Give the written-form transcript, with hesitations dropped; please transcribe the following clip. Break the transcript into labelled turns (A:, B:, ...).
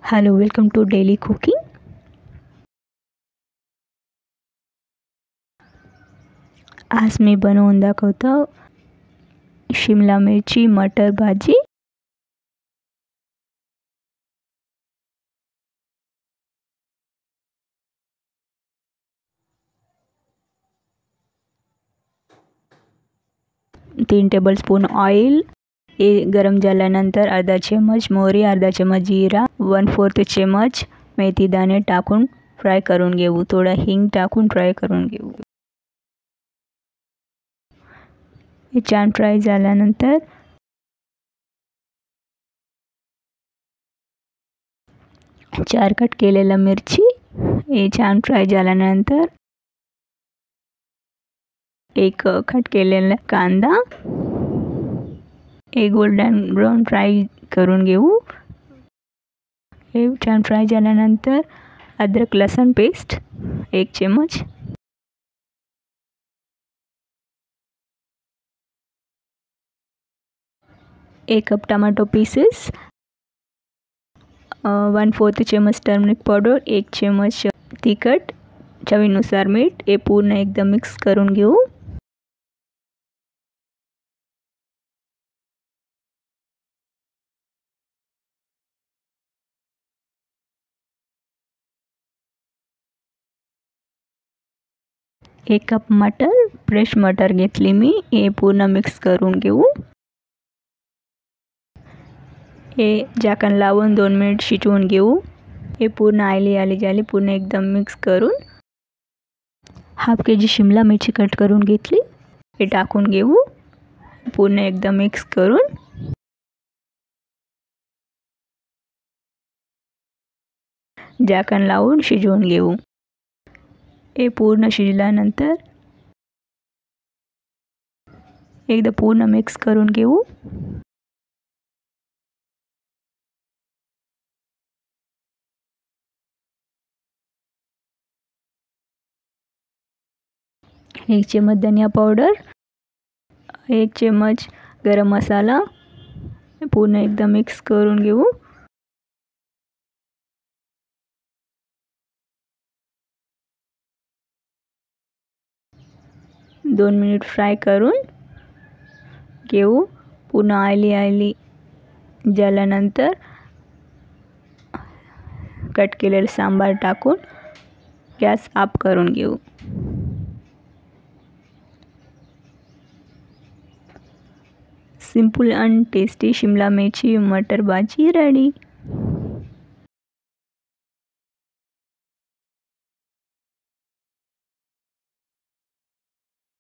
A: Hello, welcome to daily cooking. आज मी बनवून दाखवतो शिमला मिरची मटर भाजी. तीन टेबलस्पून ऑइल गरम झाल्यानंतर अर्धा चमच मोहरी, अर्धा चमच जीरा, 1/4 चमच मेथी दाणे टाकून फ्राय करून घेऊ. थोडा हिंग टाकून फ्राय करून घेऊ. हे छान फ्राय झाल्यानंतर चार कट केलेला मिरची, हे छान फ्राय झाल्यानंतर एक कट केलेला कांदा, हे गोल्डन ब्राउन फ्राय करून घेऊ. हे छान फ्राय झाल्यानंतर अद्रक लसूण पेस्ट 1 चमच, एक कप टमाटो पीसेस, 1/4 चमच टर्मरिक पावडर, 1 चमच तिखट, चवीनुसार मीठ. हे पूर्ण एकदम मिक्स करून घेऊ. एक कप मटर, फ्रेश मटर घेतली मी. हे पूर्ण मिक्स करून घेऊ. हे झाकण लावून 2 मिनिट शिजवून घेऊ. हे पूर्ण आली झाली पूर्ण एकदम मिक्स करून हाफ केजी शिमला मिरची कट करून घेतली. हे टाकून घेऊ. पूर्ण एकदम मिक्स करून झाकण लावून शिजवून घेऊ. हे पूर्ण शिजल्यानंतर एकदा पूर्ण मिक्स करून घेऊ. एक चमच धनिया पावडर, 1 चमच गरम मसाला, पूर्ण एकदम मिक्स करून घेऊ. दोन मिनिट फ्राय करून घेऊ. पूर्ण आली झाल्यानंतर कट केलेलं सांबार टाकून गॅस ऑफ करून घेऊ. सिंपल अँड टेस्टी शिमला मिरची मटर भाजी रेडी.